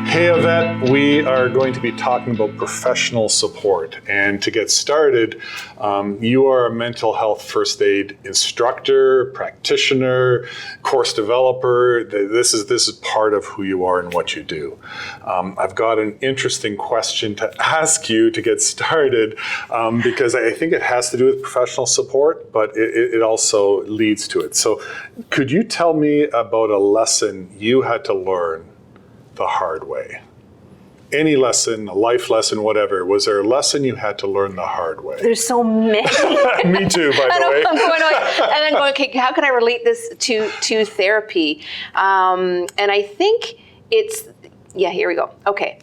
Hey Yvette, we are going to be talking about professional support. And to get started, you are a mental health first aid instructor, practitioner, course developer. This is part of who you are and what you do. I've got an interesting question to ask you to get started because I think it has to do with professional support, but it also leads to it. So could you tell me about a lesson you had to learn the hard way? Any lesson, a life lesson, whatever. Was there a lesson you had to learn the hard way? There's so many. Me too, by the way. I'm going, okay, how can I relate this to therapy? And I think here we go. Okay.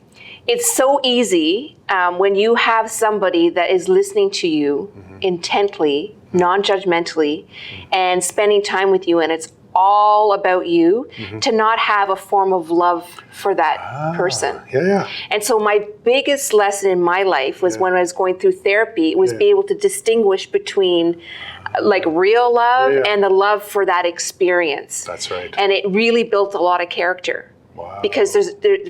It's so easy when you have somebody that is listening to you intently, non-judgmentally, and spending time with you, and it's all about you, to not have a form of love for that person. Yeah. And so my biggest lesson in my life was when I was going through therapy, was be able to distinguish between like real love and the love for that experience. That's right. And it really built a lot of character. Wow. Because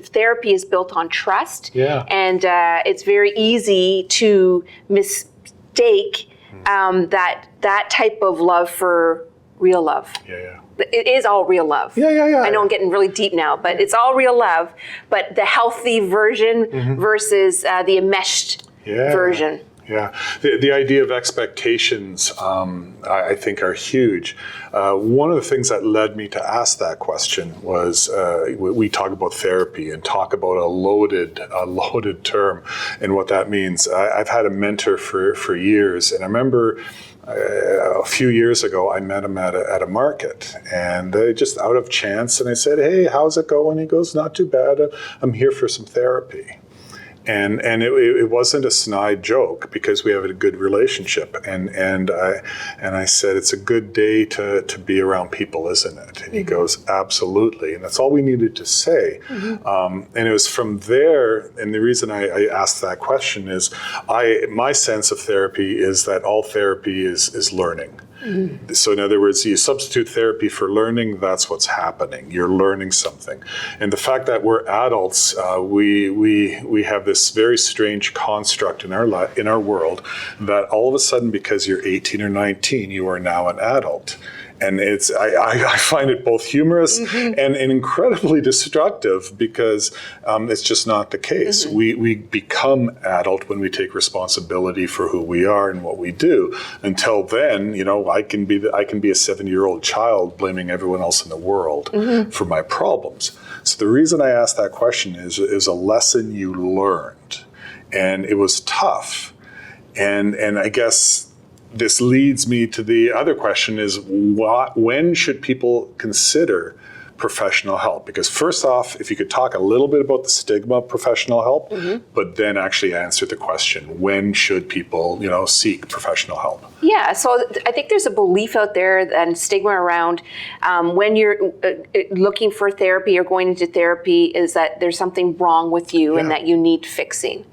therapy is built on trust, and it's very easy to mistake that type of love for real love. Yeah. It is all real love. Yeah. I know I'm getting really deep now, but it's all real love. But the healthy version versus the enmeshed version. Yeah, the idea of expectations, I think, are huge. One of the things that led me to ask that question was we talk about therapy and talk about a loaded term and what that means. I've had a mentor for years, and I remember a few years ago I met him at a market, and just out of chance, and I said, "Hey, how's it going?" He goes, "Not too bad. I'm here for some therapy." And it wasn't a snide joke because we have a good relationship. And I said, "It's a good day to be around people, isn't it?" And he goes, "Absolutely." And that's all we needed to say. And it was from there, and the reason I asked that question is my sense of therapy is that all therapy is learning. So in other words, you substitute therapy for learning, that's what's happening. You're learning something. And the fact that we're adults, we have this very strange construct in our world that all of a sudden, because you're 18 or 19, you are now an adult. And I find it both humorous and incredibly destructive because it's just not the case. We become adult when we take responsibility for who we are and what we do. Until then, I can be a 7-year-old child blaming everyone else in the world for my problems. So the reason I asked that question is a lesson you learned, and it was tough. And I guess this leads me to the other question is when should people consider professional help? Because first off, if you could talk a little bit about the stigma of professional help, but then actually answer the question, when should people, seek professional help? Yeah, so I think there's a belief out there and stigma around when you're looking for therapy or going into therapy is that there's something wrong with you and that you need fixing.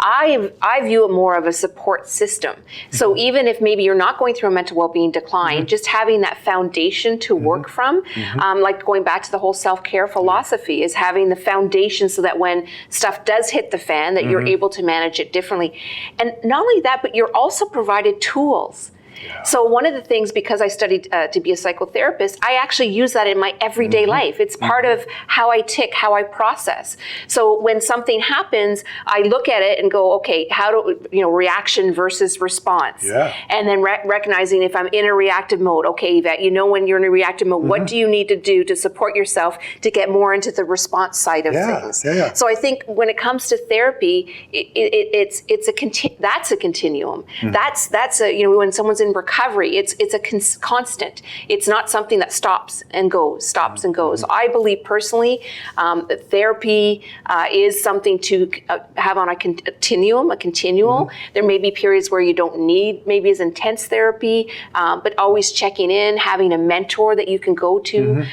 I view it more of a support system. So even if maybe you're not going through a mental well-being decline, just having that foundation to work from, like going back to the whole self-care philosophy, is having the foundation so that when stuff does hit the fan, that you're able to manage it differently. And not only that, but you're also provided tools. So one of the things, because I studied to be a psychotherapist, I actually use that in my everyday life. It's part of how I tick, how I process. So when something happens, I look at it and go, okay, reaction versus response. And then recognizing if I'm in a reactive mode, okay, Yvette, when you're in a reactive mode, what do you need to do to support yourself to get more into the response side of things? So I think when it comes to therapy, that's a continuum. That's when someone's in recovery, it's a constant. It's not something that stops and goes. I believe personally that therapy is something to have on a continual. There may be periods where you don't need maybe as intense therapy, but always checking in, having a mentor that you can go to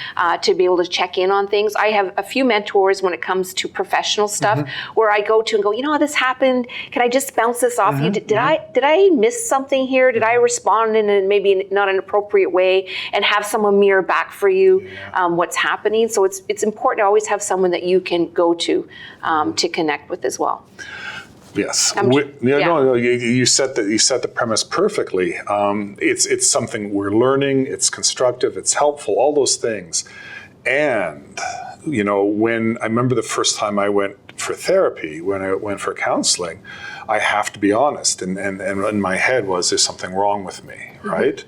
be able to check in on things. I have a few mentors when it comes to professional stuff where I go to and go, this happened. Can I just bounce this off you? Did I miss something here? Did I respond respond in a maybe not an appropriate way, and have someone mirror back for you what's happening. So it's important to always have someone that you can go to connect with as well. Yes. No, you set the premise perfectly. It's something we're learning. It's constructive. It's helpful. All those things. And when I remember the first time I went for therapy, when I went for counseling, I have to be honest, and in my head was, there's something wrong with me, right?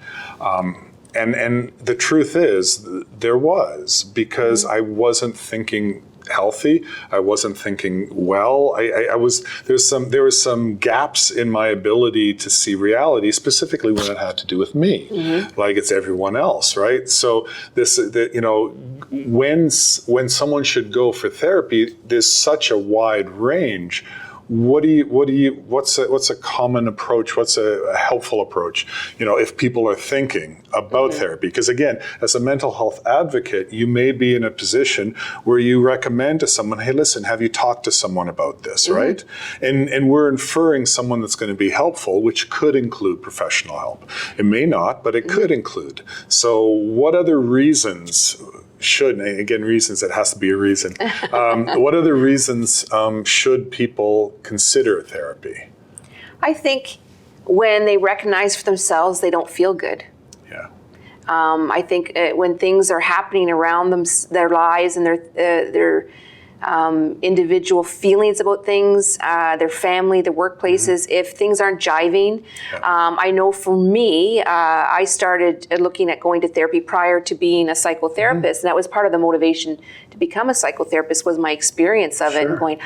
And the truth is, there was, because I wasn't thinking healthy. I wasn't thinking well. There was some gaps in my ability to see reality, specifically when it had to do with me, like it's everyone else, right? So when someone should go for therapy, there's such a wide range. What's a common approach? What's a helpful approach? If people are thinking about therapy, because again, as a mental health advocate, you may be in a position where you recommend to someone, hey, listen, have you talked to someone about this, right? And we're inferring someone that's going to be helpful, which could include professional help. It may not, but it could include. So what other reasons reasons, it has to be a reason. What other reasons should people consider therapy? I think when they recognize for themselves they don't feel good. Yeah. I think when things are happening around them, their lives and their individual feelings about things, their family, their workplaces, if things aren't jiving. I know for me, I started looking at going to therapy prior to being a psychotherapist, and that was part of the motivation to become a psychotherapist, was my experience of it, and going,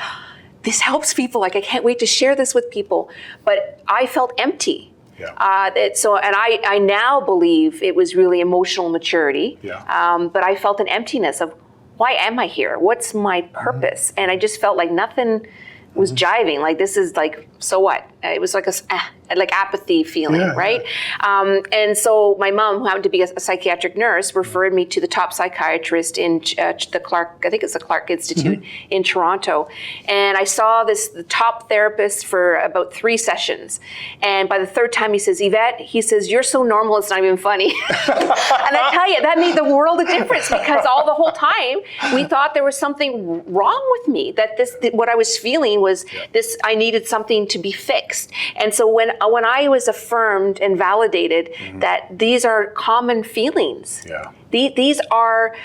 this helps people, like I can't wait to share this with people. But I felt empty. Yeah. I now believe it was really emotional maturity, but I felt an emptiness of, why am I here? What's my purpose? And I just felt like nothing was jiving. Like, this is like, so what? It was like like apathy feeling, right? And so my mom, who happened to be a psychiatric nurse, referred me to the top psychiatrist in the Clark, I think it's the Clark Institute in Toronto. And I saw the top therapist for about 3 sessions. And by the 3rd time he says, Yvette, he says, you're so normal, it's not even funny. And I tell you, that made the world of difference, because the whole time we thought there was something wrong with me, that what I was feeling was this, I needed something to be fixed. And so when I was affirmed and validated that these are common feelings, these are,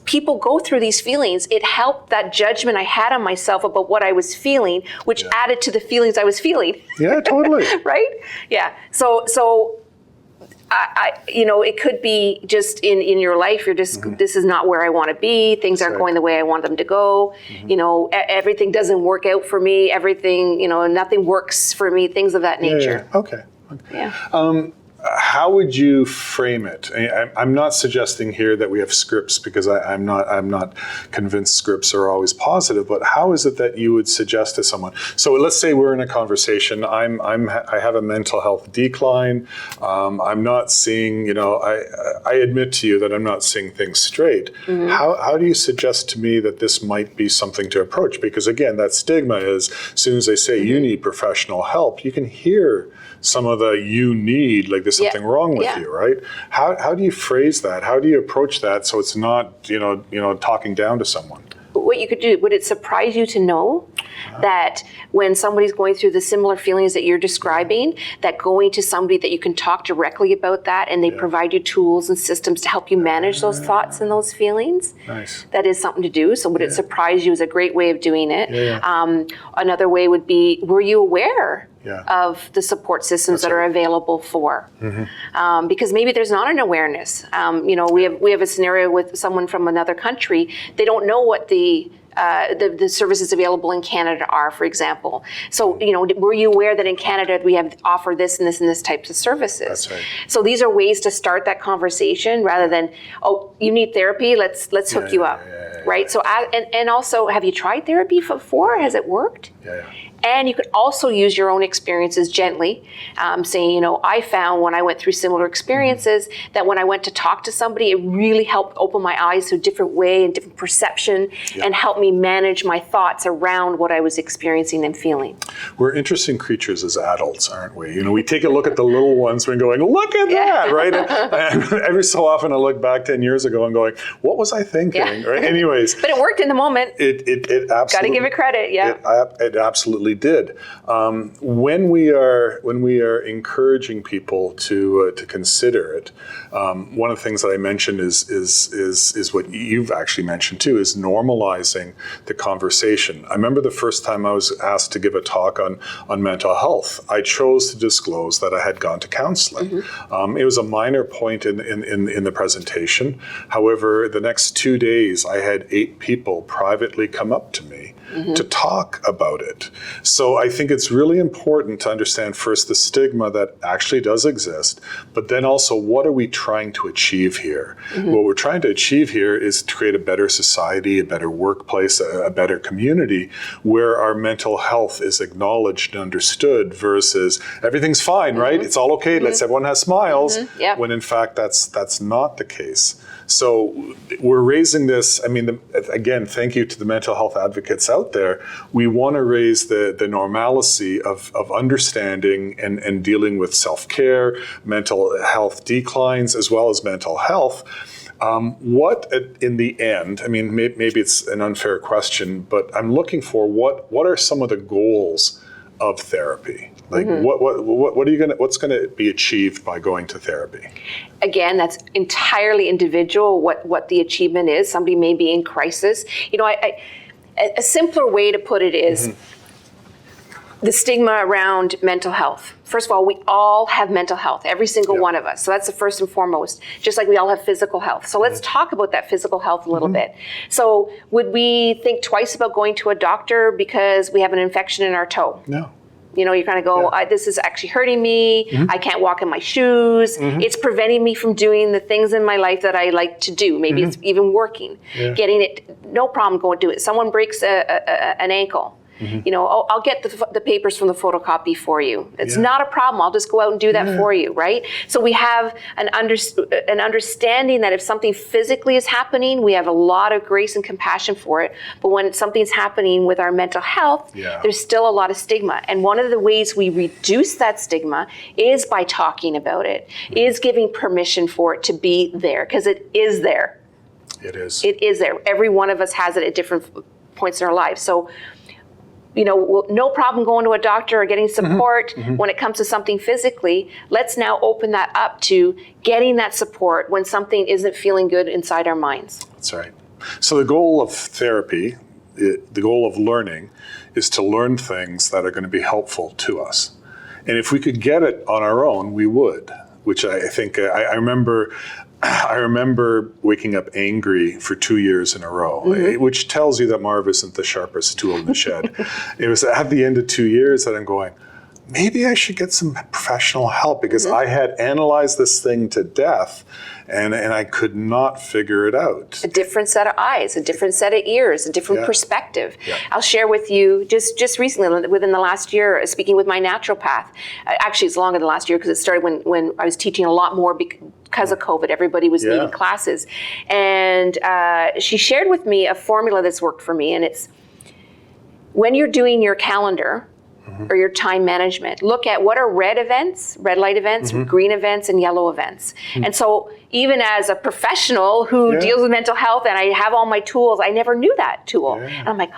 people go through these feelings, it helped that judgment I had on myself about what I was feeling, which added to the feelings I was feeling. Yeah, totally. Right? Yeah. So it could be just in your life, you're just, this is not where I want to be. Things aren't going the way I want them to go. Everything doesn't work out for me. Everything, nothing works for me, things of that nature. Yeah. Okay. Yeah. How would you frame it? I'm not suggesting here that we have scripts, because I'm not convinced scripts are always positive. But how is it that you would suggest to someone? So let's say we're in a conversation. I have a mental health decline. I'm not seeing. I admit to you that I'm not seeing things straight. How do you suggest to me that this might be something to approach? Because again, that stigma is, as soon as they say you need professional help, you can hear some of the you need, like there's something wrong with you, right? How do you phrase that? How do you approach that so it's not, talking down to someone? What you could do, would it surprise you to know that when somebody's going through the similar feelings that you're describing, that going to somebody that you can talk directly about that, and they provide you tools and systems to help you manage those thoughts and those feelings? Nice. That is something to do. So would it surprise you is a great way of doing it. Another way would be, were you aware of the support systems that are available for? Because maybe there's not an awareness. We have a scenario with someone from another country. They don't know what the services available in Canada are, for example. So, were you aware that in Canada we offer this and this and this types of services? That's right. So these are ways to start that conversation rather than, oh, you need therapy, let's hook you up, right? So, and also, have you tried therapy before? Has it worked? And you could also use your own experiences gently, saying, I found when I went through similar experiences that when I went to talk to somebody, it really helped open my eyes to a different way and different perception and help me manage my thoughts around what I was experiencing and feeling. We're interesting creatures as adults, aren't we? We take a look at the little ones and going, look at that, right? And every so often I look back 10 years ago and going, what was I thinking, right? Anyways. But it worked in the moment. It absolutely. Got to give it credit, It absolutely did. When we are encouraging people to consider it, one of the things that I mentioned is what you've actually mentioned too, is normalizing the conversation. I remember the first time I was asked to give a talk on mental health, I chose to disclose that I had gone to counseling. It was a minor point in the presentation. However, the next 2 days, I had 8 people privately come up to me to talk about it. So I think it's really important to understand first the stigma that actually does exist, but then also what are we trying to achieve here? What we're trying to achieve here is to create a better society, a better workplace, a better community where our mental health is acknowledged and understood versus everything's fine, right? It's all okay, everyone has smiles, when in fact that's not the case. So we're raising this, again, thank you to the mental health advocates out there. We want to raise the normalcy of understanding and dealing with self-care, mental health declines, as well as mental health. What in the end, maybe it's an unfair question, but I'm looking for what are some of the goals of therapy? Like what's going to be achieved by going to therapy? Again, that's entirely individual what the achievement is. Somebody may be in crisis. A simpler way to put it is the stigma around mental health. First of all, we all have mental health, every single one of us. So that's the first and foremost, just like we all have physical health. So let's talk about that physical health a little bit. So would we think twice about going to a doctor because we have an infection in our toe? No. You kind of go, this is actually hurting me. I can't walk in my shoes. It's preventing me from doing the things in my life that I like to do. Maybe it's even working. Getting it, no problem, go and do it. Someone breaks an ankle. I'll get the papers from the photocopy for you. It's not a problem. I'll just go out and do that for you, right? So we have an understanding that if something physically is happening, we have a lot of grace and compassion for it. But when something's happening with our mental health, there's still a lot of stigma. And one of the ways we reduce that stigma is by talking about it, is giving permission for it to be there, because it is there. It is. It is there. Every one of us has it at different points in our lives. So no problem going to a doctor or getting support when it comes to something physically. Let's now open that up to getting that support when something isn't feeling good inside our minds. That's right. So the goal of therapy, the goal of learning, is to learn things that are going to be helpful to us. And if we could get it on our own, we would, which I think, I remember waking up angry for 2 years in a row, which tells you that Marv isn't the sharpest tool in the shed. It was at the end of 2 years that I'm going, maybe I should get some professional help, because I had analyzed this thing to death and I could not figure it out. A different set of eyes, a different set of ears, a different perspective. I'll share with you just recently, within the last year, speaking with my naturopath. Actually, it's longer than last year because it started when I was teaching a lot more because of COVID. Everybody was needing classes. And she shared with me a formula that's worked for me. And it's when you're doing your calendar, or your time management, look at what are red light events, green events, and yellow events. And so even as a professional who deals with mental health and I have all my tools, I never knew that tool. And I'm like,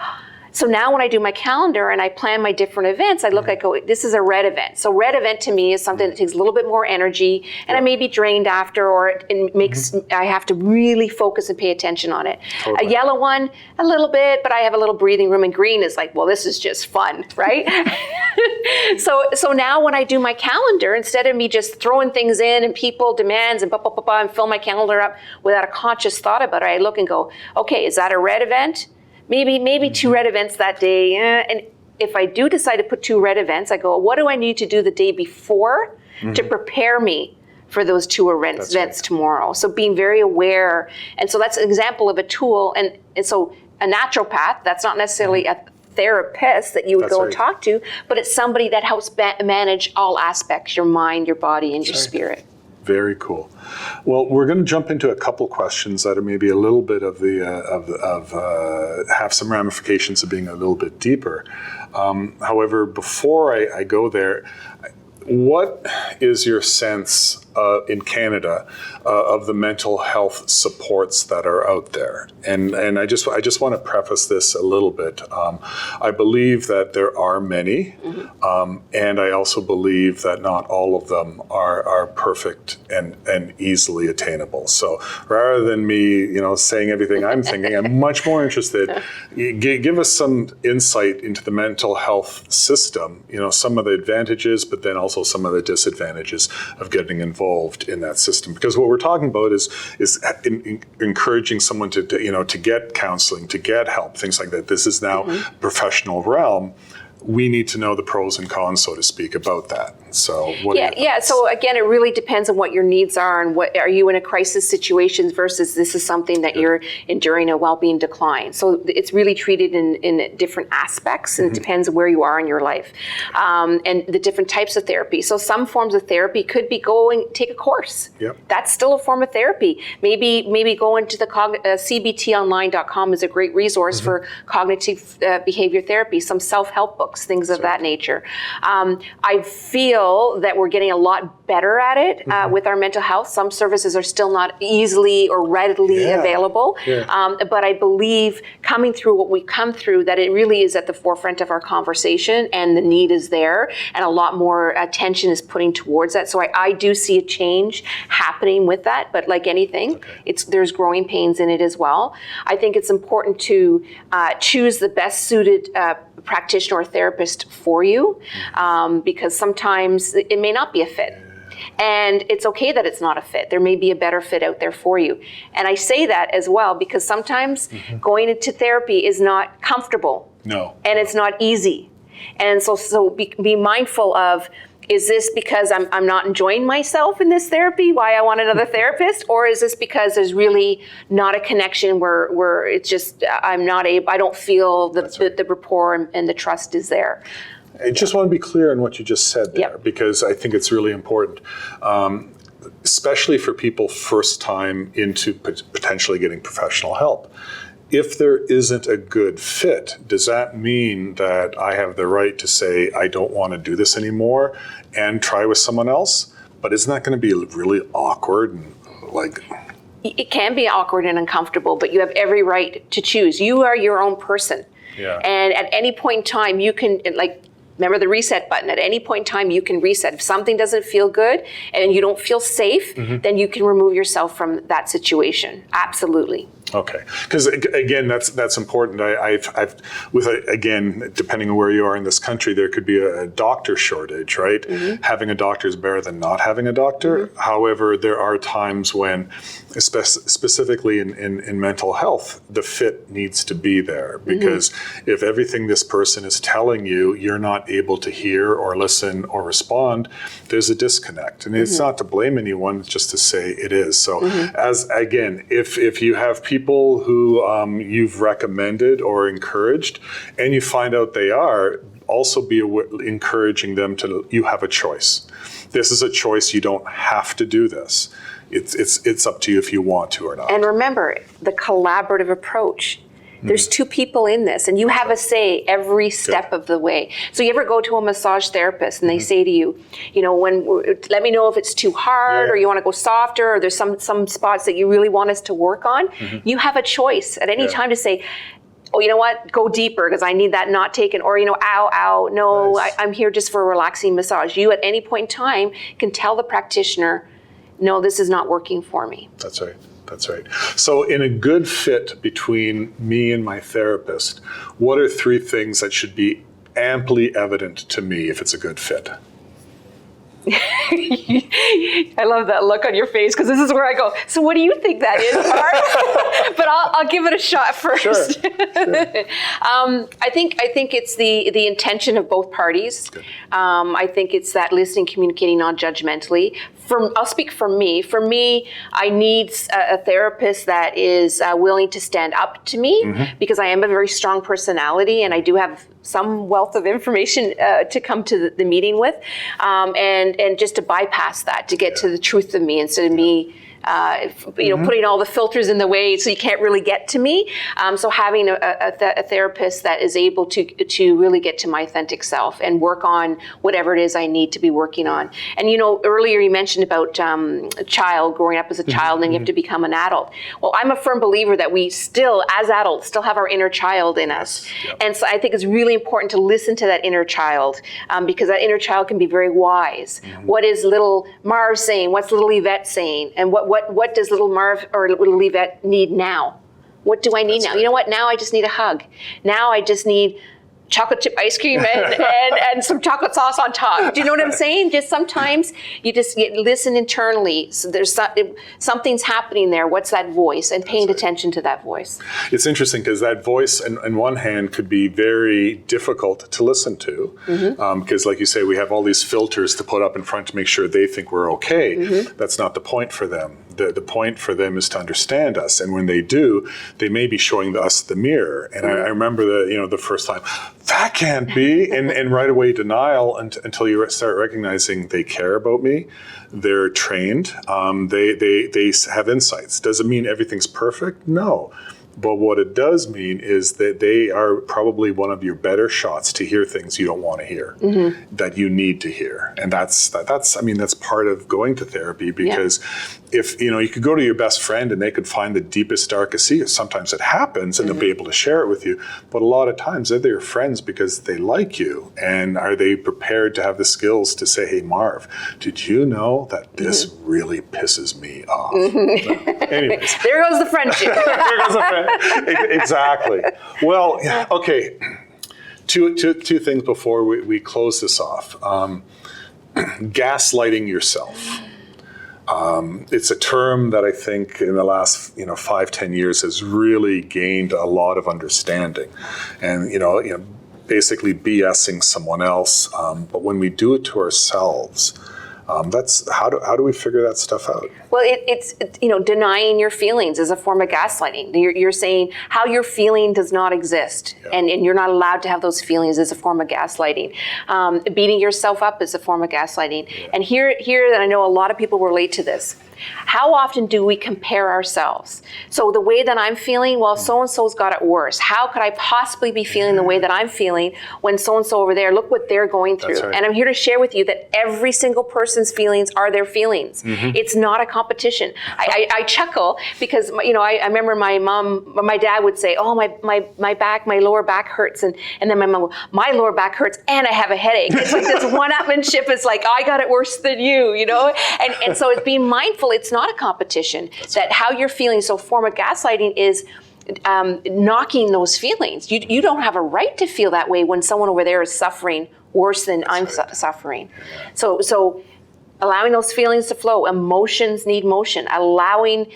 so now when I do my calendar and I plan my different events, I look, I go, this is a red event. So red event to me is something that takes a little bit more energy and I may be drained after, or it makes, I have to really focus and pay attention on it. A yellow one, a little bit, but I have a little breathing room, and green is like, well, this is just fun, right? So now when I do my calendar, instead of me just throwing things in and people demands and and fill my calendar up without a conscious thought about it, I look and go, okay, is that a red event? Maybe 2 red events that day. And if I do decide to put 2 red events, I go, what do I need to do the day before to prepare me for those 2 events tomorrow? So being very aware. And so that's an example of a tool. And so a naturopath, that's not necessarily a therapist that you would That's go right. and talk to, but it's somebody that helps manage all aspects, your mind, your body, and your spirit. Very cool. Well, we're going to jump into a couple questions that are maybe a little bit of the have some ramifications of being a little bit deeper. However, before I go there, what is your sense in Canada of the mental health supports that are out there? And I just want to preface this a little bit. I believe that there are many, and I also believe that not all of them are perfect and easily attainable. So rather than me, saying everything I'm thinking, I'm much more interested. Give us some insight into the mental health system. Some of the advantages, but then also some of the disadvantages of getting involved in that system. Because what we're talking about is encouraging someone to get counseling, to get help, things like that. This is now professional realm. We need to know the pros and cons, so to speak, about that. So what are your thoughts? So again, it really depends on what your needs are and what are you in a crisis situation versus this is something that you're enduring a well-being decline. So it's really treated in different aspects, and it depends where you are in your life, and the different types of therapy. So some forms of therapy could be take a course. Yep. That's still a form of therapy. Maybe go into the cbtonline.com is a great resource for cognitive behavior therapy. Some self-help books, things of that nature. I feel that we're getting a lot better at it with our mental health. Some services are still not easily or readily available. But I believe coming through what we've come through, that it really is at the forefront of our conversation and the need is there and a lot more attention is putting towards that. So I do see a change happening with that. But like anything, there's growing pains in it as well. I think it's important to choose the best suited practitioner or therapist for you, because sometimes it may not be a fit. And it's okay that it's not a fit. There may be a better fit out there for you. And I say that as well because sometimes going into therapy is not comfortable. No. And it's not easy. And so be mindful of, is this because I'm not enjoying myself in this therapy, why I want another therapist? Or is this because there's really not a connection where it's just, I don't feel the rapport and the trust is there. I just want to be clear on what you just said there, because I think it's really important, especially for people first time into potentially getting professional help. If there isn't a good fit, does that mean that I have the right to say, I don't want to do this anymore and try with someone else? But isn't that going to be really awkward and like... It can be awkward and uncomfortable, but you have every right to choose. You are your own person. Yeah. And at any point in time, you can, remember the reset button. At any point in time, you can reset. If something doesn't feel good and you don't feel safe, then you can remove yourself from that situation. Absolutely. Okay, because again, that's important. Again, depending on where you are in this country, there could be a doctor shortage, right? Having a doctor is better than not having a doctor. However, there are times when, specifically in mental health, the fit needs to be there, because if everything this person is telling you, you're not able to hear or listen or respond, there's a disconnect. And it's not to blame anyone, it's just to say it is. So if you have people who you've recommended or encouraged, and you find out they are, also be encouraging them you have a choice. This is a choice. You don't have to do this. It's up to you if you want to or not. And remember, the collaborative approach. There's two people in this, and you have a say every step of the way. So you ever go to a massage therapist and they say to you, let me know if it's too hard or you want to go softer, or there's some spots that you really want us to work on. You have a choice at any time to say, oh, you know what, go deeper because I need that not taken, or, ow, no, nice. I'm here just for a relaxing massage. You at any point in time can tell the practitioner, no, this is not working for me. That's right. That's right. So in a good fit between me and my therapist, what are 3 things that should be amply evident to me if it's a good fit? I love that look on your face, because this is where I go, so what do you think that is, Mark? But I'll give it a shot first. Sure. I think it's the intention of both parties. I think it's that listening, communicating non-judgmentally. I'll speak for me. For me, I need a therapist that is willing to stand up to me because I am a very strong personality and I do have some wealth of information to come to the meeting with, and just to bypass that, to get to the truth of me instead of me putting all the filters in the way so you can't really get to me. So having a therapist that is able to really get to my authentic self and work on whatever it is I need to be working on. And earlier you mentioned about a child, growing up as a child, and then you have to become an adult. Well, I'm a firm believer that we still, as adults, still have our inner child in us. Yep. And so I think it's really important to listen to that inner child, because that inner child can be very wise. What is little Marv saying? What's little Yvette saying? And what does little Marv or little Yvette need now? What do I need now? You know what? Now I just need a hug. Now I just need chocolate chip ice cream and some chocolate sauce on top. Do you know what I'm saying? Just sometimes you listen internally. So there's something's happening there. What's that voice? And paying attention to that voice. It's interesting because that voice, on one hand, could be very difficult to listen to, because, like you say, we have all these filters to put up in front to make sure they think we're okay. That's not the point for them. The point for them is to understand us, and when they do, they may be showing us the mirror. And I remember the first time, that can't be, and right away denial until you start recognizing they care about me, they're trained, they have insights. Does it mean everything's perfect? No. But what it does mean is that they are probably one of your better shots to hear things you don't want to hear, that you need to hear. And that's part of going to therapy, because if, you could go to your best friend and they could find the deepest, darkest secret. Sometimes it happens and they'll be able to share it with you. But a lot of times they're your friends because they like you. And are they prepared to have the skills to say, hey, Marv, did you know that this really pisses me off? Anyways. There goes the friendship. There goes the friendship. Exactly. Well, okay. Two things before we close this off. Gaslighting yourself. It's a term that I think in the last 5-10 years has really gained a lot of understanding, and basically BSing someone else. But when we do it to ourselves, that's how do we figure that stuff out? Well, it's denying your feelings is a form of gaslighting. You're saying how you're feeling does not exist, and you're not allowed to have those feelings is a form of gaslighting. Beating yourself up is a form of gaslighting. And here that I know a lot of people relate to this. How often do we compare ourselves? So the way that I'm feeling, well, so-and-so's got it worse. How could I possibly be feeling the way that I'm feeling when so-and-so over there, look what they're going through. Right. And I'm here to share with you that every single person's feelings are their feelings. It's not a competition. I chuckle because, I remember my dad would say, oh, my back, my lower back hurts. And then my mom, my lower back hurts and I have a headache. It's like this one-upmanship. It's like, I got it worse than you, And so it's being mindful. It's not a competition. That how you're feeling. So form of gaslighting is knocking those feelings. You don't have a right to feel that way when someone over there is suffering worse than I'm suffering. So allowing those feelings to flow. Emotions need motion. Allowing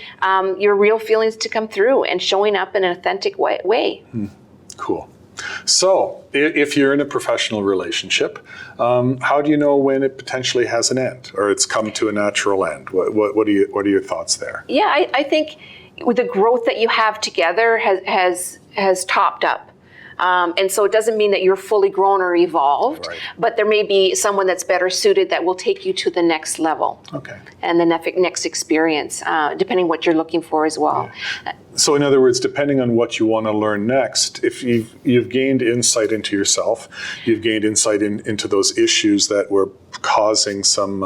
your real feelings to come through and showing up in an authentic way. Cool. So, if you're in a professional relationship, how do you know when it potentially has an end or it's come to a natural end? What are your thoughts there? Yeah, I think with the growth that you have together has topped up. And so it doesn't mean that you're fully grown or evolved, but there may be someone that's better suited that will take you to the next level. Okay. And the next experience, depending what you're looking for as well. Yeah. So in other words, depending on what you want to learn next, if you've gained insight into yourself, you've gained insight into those issues that were causing some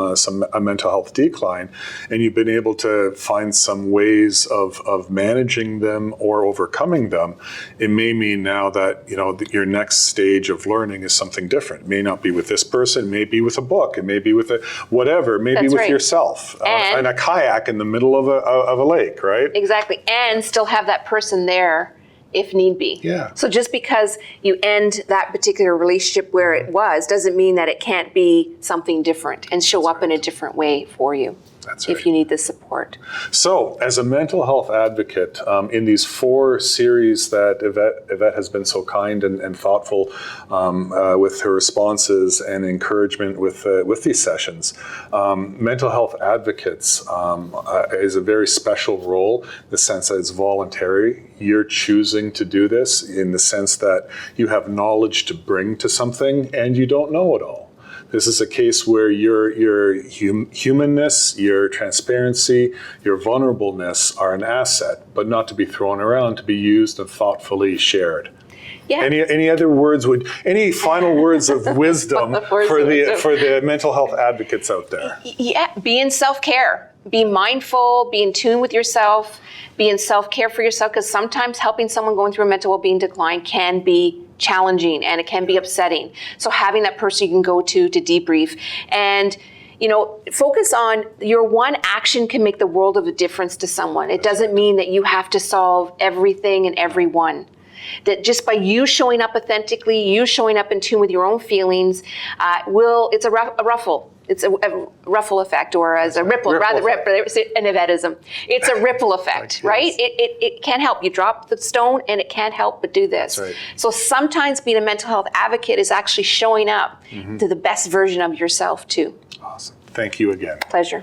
mental health decline, and you've been able to find some ways of managing them or overcoming them, it may mean now that your next stage of learning is something different. It may not be with this person, it may be with a book, it may be with whatever, it may be with yourself in a kayak in the middle of a lake, right? Exactly, and still have that person there if need be. Yeah. So just because you end that particular relationship where it was doesn't mean that it can't be something different and show up in a different way for you. That's right. if you need the support. So, as a mental health advocate, in these 4 series that Yvette has been so kind and thoughtful with her responses and encouragement with these sessions, mental health advocates is a very special role in the sense that it's voluntary. You're choosing to do this in the sense that you have knowledge to bring to something and you don't know it all. This is a case where your humanness, your transparency, your vulnerableness are an asset, but not to be thrown around, to be used and thoughtfully shared. Yeah. Any other words? Any final words of wisdom for the mental health advocates out there? Yeah, be in self-care. Be mindful, be in tune with yourself, be in self-care for yourself, because sometimes helping someone going through a mental well-being decline can be challenging and it can be upsetting. So having that person you can go to debrief and focus on your one action can make the world of a difference to someone. It doesn't mean that you have to solve everything and everyone. That just by you showing up authentically, you showing up in tune with your own feelings, it's a ruffle. It's a ruffle effect, or as a ripple, rather, an Yvetteism. It's a ripple effect, yes. right? It can help. You drop the stone and it can't help but do this. Right. So sometimes being a mental health advocate is actually showing up to the best version of yourself too. Awesome. Thank you again. Pleasure.